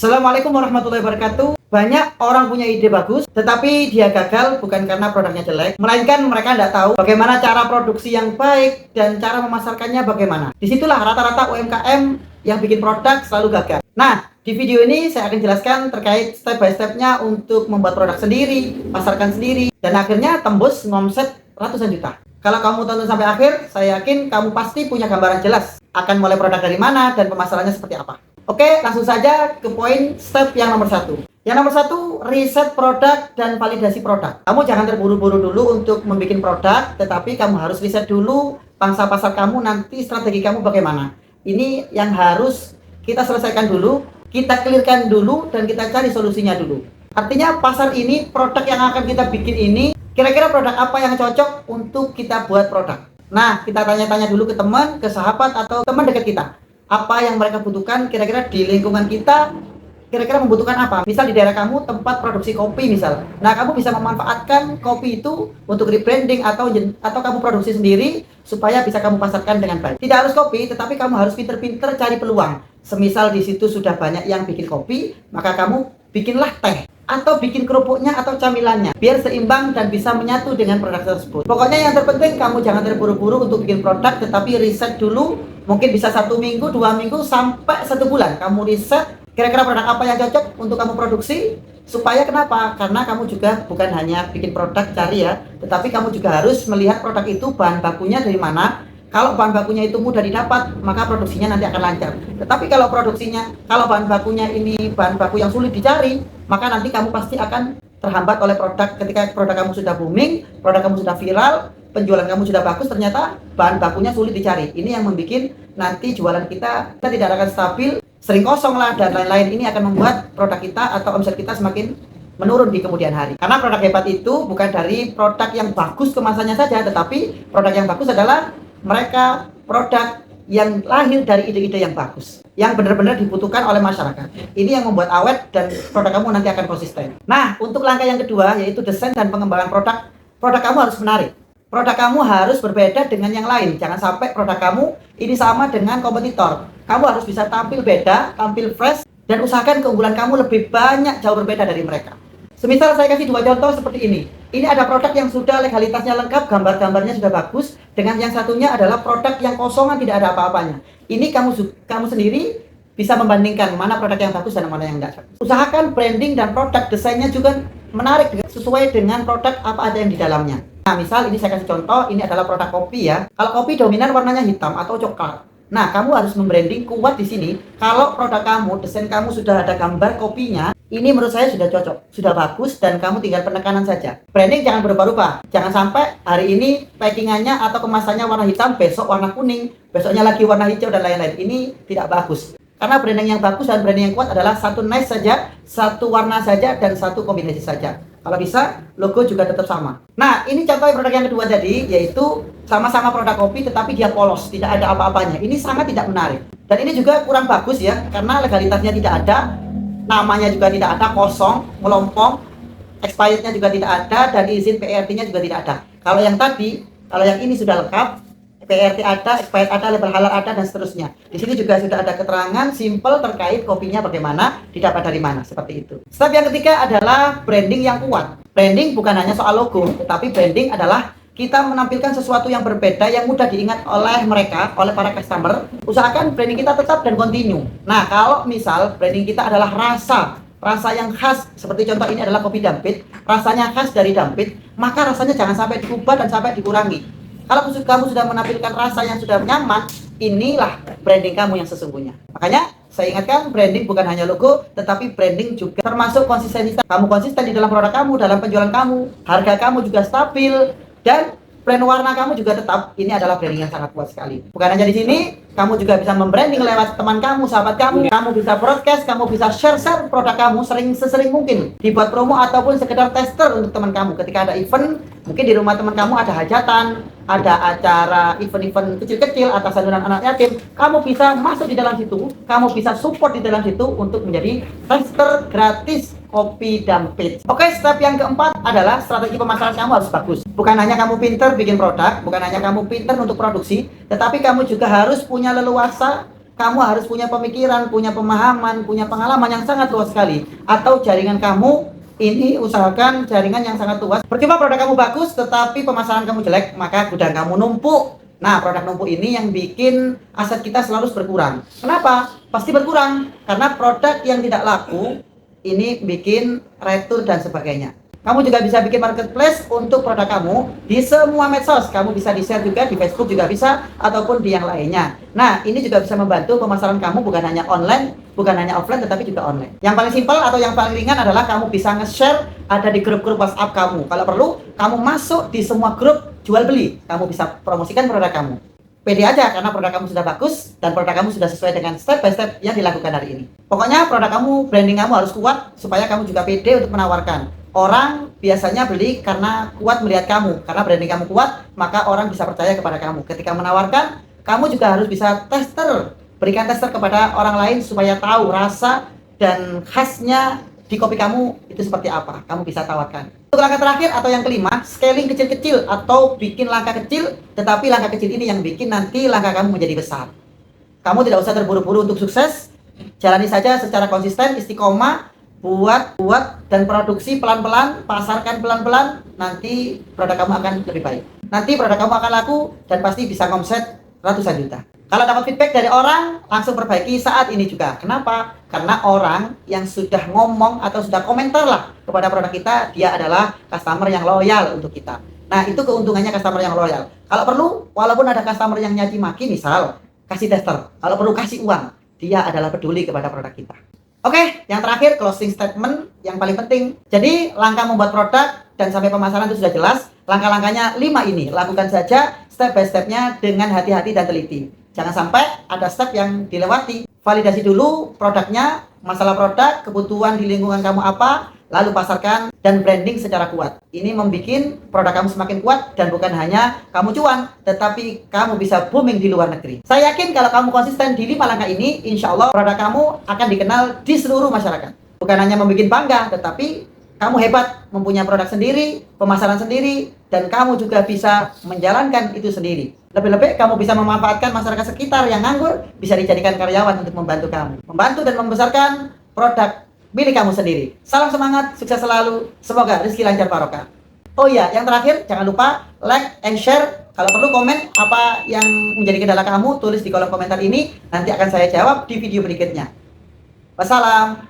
Assalamualaikum warahmatullahi wabarakatuh. Banyak orang punya ide bagus, tetapi dia gagal bukan karena produknya jelek, melainkan mereka tidak tahu bagaimana cara produksi yang baik dan cara memasarkannya bagaimana. Disitulah rata-rata UMKM yang bikin produk selalu gagal. Nah, di video ini saya akan jelaskan terkait step by stepnya untuk membuat produk sendiri, pasarkan sendiri, dan akhirnya tembus ngomset ratusan juta. Kalau kamu tonton sampai akhir, saya yakin kamu pasti punya gambaran jelas akan mulai produk dari mana dan pemasarannya seperti apa. Oke, langsung saja ke poin step yang nomor satu. Yang nomor satu, riset produk dan validasi produk. Kamu jangan terburu-buru dulu untuk membuat produk, tetapi kamu harus riset dulu pangsa pasar kamu, nanti strategi kamu bagaimana. Ini yang harus kita selesaikan dulu, kita clearkan dulu, dan kita cari solusinya dulu. Artinya pasar ini, produk yang akan kita bikin ini, kira-kira produk apa yang cocok untuk kita buat produk. Nah, kita tanya-tanya dulu ke teman, ke sahabat, atau teman dekat kita. Apa yang mereka butuhkan, kira-kira di lingkungan kita, kira-kira membutuhkan apa. Misal di daerah kamu tempat produksi kopi misal. Nah, kamu bisa memanfaatkan kopi itu untuk rebranding atau kamu produksi sendiri supaya bisa kamu pasarkan dengan baik. Tidak harus kopi, tetapi kamu harus pinter-pinter cari peluang. Semisal di situ sudah banyak yang bikin kopi, maka kamu bikinlah teh atau bikin kerupuknya atau camilannya biar seimbang dan bisa menyatu dengan produk tersebut. Pokoknya yang terpenting kamu jangan terburu-buru untuk bikin produk, tetapi riset dulu. Mungkin bisa 1 minggu, 2 minggu, sampai 1 bulan kamu riset kira-kira produk apa yang cocok untuk kamu produksi. Supaya kenapa? Karena kamu juga bukan hanya bikin produk cari ya, tetapi kamu juga harus melihat produk itu bahan bakunya dari mana. Kalau bahan bakunya itu mudah didapat, maka produksinya nanti akan lancar. Tetapi kalau bahan bakunya ini bahan baku yang sulit dicari, maka nanti kamu pasti akan terhambat oleh produk. Ketika produk kamu sudah booming, produk kamu sudah viral, penjualan kamu sudah bagus, ternyata bahan bakunya sulit dicari. Ini yang membuat nanti jualan kita tidak akan stabil, sering kosong lah, dan lain-lain. Ini akan membuat produk kita atau omset kita semakin menurun di kemudian hari. Karena produk hebat itu bukan dari produk yang bagus kemasannya saja, tetapi produk yang bagus adalah mereka produk yang lahir dari ide-ide yang bagus, yang benar-benar dibutuhkan oleh masyarakat. Ini yang membuat awet dan produk kamu nanti akan konsisten. Nah, untuk langkah yang kedua yaitu desain dan pengembangan produk. Produk kamu harus menarik. Produk kamu harus berbeda dengan yang lain. Jangan sampai produk kamu ini sama dengan kompetitor. Kamu harus bisa tampil beda, tampil fresh, dan usahakan keunggulan kamu lebih banyak, jauh berbeda dari mereka. Semisal saya kasih 2 contoh seperti ini. Ini ada produk yang sudah legalitasnya lengkap, gambar-gambarnya sudah bagus. Dengan yang satunya adalah produk yang kosongan, tidak ada apa-apanya. Ini kamu sendiri bisa membandingkan mana produk yang bagus dan mana yang tidak bagus. Usahakan branding dan produk desainnya juga menarik sesuai dengan produk apa ada yang di dalamnya. Nah, misal ini saya kasih contoh, ini adalah produk kopi ya. Kalau kopi dominan warnanya hitam atau coklat. Nah, kamu harus membranding kuat di sini. Kalau produk kamu, desain kamu sudah ada gambar kopinya, ini menurut saya sudah cocok, sudah bagus, dan kamu tinggal penekanan saja. Branding jangan berubah-ubah. Jangan sampai hari ini packingannya atau kemasannya warna hitam, besok warna kuning, besoknya lagi warna hijau, dan lain-lain. Ini tidak bagus. Karena branding yang bagus dan branding yang kuat adalah satu nice saja, satu warna saja, dan satu kombinasi saja. Kalau bisa, logo juga tetap sama. Nah, ini contoh produk yang kedua tadi, yaitu sama-sama produk kopi, tetapi dia polos, tidak ada apa-apanya. Ini sangat tidak menarik. Dan ini juga kurang bagus ya, karena legalitasnya tidak ada, namanya juga tidak ada, kosong, melompong, expirednya juga tidak ada, dan izin PRT-nya juga tidak ada. Kalau yang tadi, kalau yang ini sudah lengkap, PRT ada, expired ada, label halal ada, dan seterusnya. Di sini juga sudah ada keterangan simple terkait kopinya bagaimana, didapat dari mana, seperti itu. Step yang ketiga adalah branding yang kuat. Branding bukan hanya soal logo, tetapi branding adalah kita menampilkan sesuatu yang berbeda, yang mudah diingat oleh mereka, oleh para customer. Usahakan branding kita tetap dan continue. Nah, kalau misal branding kita adalah rasa yang khas, seperti contoh ini adalah kopi Dampit, rasanya khas dari Dampit, maka rasanya jangan sampai diubah dan sampai dikurangi. Kalau kamu sudah menampilkan rasa yang sudah nyaman, inilah branding kamu yang sesungguhnya. Makanya saya ingatkan, branding bukan hanya logo, tetapi branding juga termasuk konsistensitas. Kamu konsisten di dalam produk kamu, dalam penjualan kamu, harga kamu juga stabil, dan brand warna kamu juga tetap. Ini adalah branding yang sangat kuat sekali. Bukan hanya di sini, kamu juga bisa membranding lewat teman kamu, sahabat kamu. Kamu bisa broadcast, kamu bisa share produk kamu sesering mungkin. Dibuat promo ataupun sekedar tester untuk teman kamu. Ketika ada event, mungkin di rumah teman kamu ada hajatan, ada acara event-event kecil-kecil atas santunan anak yatim, kamu bisa masuk di dalam situ, kamu bisa support di dalam situ untuk menjadi tester gratis kopi Dampit. Oke, step yang keempat adalah strategi pemasaran kamu harus bagus. Bukan hanya kamu pinter bikin produk, bukan hanya kamu pinter untuk produksi, tetapi kamu juga harus punya leluasa kamu harus punya pemikiran, punya pemahaman, punya pengalaman yang sangat luas sekali. Atau jaringan kamu ini usahakan jaringan yang sangat luas. Percuma produk kamu bagus tetapi pemasaran kamu jelek, maka gudang kamu numpuk. Nah, produk numpuk ini yang bikin aset kita selalu berkurang. Kenapa? Pasti berkurang karena produk yang tidak laku ini bikin retur dan sebagainya. Kamu juga bisa bikin marketplace untuk produk kamu di semua medsos. Kamu bisa di-share juga di Facebook juga bisa, ataupun di yang lainnya. Nah, ini juga bisa membantu pemasaran kamu bukan hanya online, bukan hanya offline, tetapi juga online. Yang paling simpel atau yang paling ringan adalah kamu bisa nge-share ada di grup-grup WhatsApp kamu. Kalau perlu, kamu masuk di semua grup jual beli. Kamu bisa promosikan produk kamu. Pede aja karena produk kamu sudah bagus dan produk kamu sudah sesuai dengan step by step yang dilakukan hari ini. Pokoknya produk kamu, branding kamu harus kuat supaya kamu juga pede untuk menawarkan. Orang biasanya beli karena kuat melihat kamu. Karena branding kamu kuat, maka orang bisa percaya kepada kamu. Ketika menawarkan, kamu juga harus bisa tester. Berikan tester kepada orang lain supaya tahu rasa dan khasnya di kopi kamu itu seperti apa. Kamu bisa tawarkan. Untuk langkah terakhir atau yang kelima, scaling kecil-kecil atau bikin langkah kecil, tetapi langkah kecil ini yang bikin nanti langkah kamu menjadi besar. Kamu tidak usah terburu-buru untuk sukses. Jalani saja secara konsisten, istiqomah, buat dan produksi pelan-pelan, pasarkan pelan-pelan, nanti produk kamu akan lebih baik. Nanti produk kamu akan laku dan pasti bisa ngomset ratusan juta. Kalau dapat feedback dari orang, langsung perbaiki saat ini juga. Kenapa? Karena orang yang sudah ngomong atau sudah komentar lah kepada produk kita, dia adalah customer yang loyal untuk kita. Nah, itu keuntungannya customer yang loyal. Kalau perlu, walaupun ada customer yang nyaci maki, misal, kasih tester. Kalau perlu kasih uang, dia adalah peduli kepada produk kita. Oke, yang terakhir closing statement yang paling penting. Jadi, langkah membuat produk dan sampai pemasaran itu sudah jelas. Langkah-langkahnya 5 ini. Lakukan saja step by stepnya dengan hati-hati dan teliti. Jangan sampai ada step yang dilewati. Validasi dulu produknya, masalah produk, kebutuhan di lingkungan kamu apa, lalu pasarkan dan branding secara kuat. Ini membuat produk kamu semakin kuat dan bukan hanya kamu cuan, tetapi kamu bisa booming di luar negeri. Saya yakin kalau kamu konsisten di 5 langkah ini, insya Allah produk kamu akan dikenal di seluruh masyarakat. Bukan hanya membuat bangga, tetapi kamu hebat, mempunyai produk sendiri, pemasaran sendiri, dan kamu juga bisa menjalankan itu sendiri. Lebih-lebih kamu bisa memanfaatkan masyarakat sekitar yang nganggur, bisa dijadikan karyawan untuk membantu kamu. Membantu dan membesarkan produk milik kamu sendiri. Salam semangat, sukses selalu, semoga rezeki lancar barokah. Oh iya, yang terakhir, jangan lupa like and share. Kalau perlu komen apa yang menjadi kendala kamu, tulis di kolom komentar ini, nanti akan saya jawab di video berikutnya. Wassalam.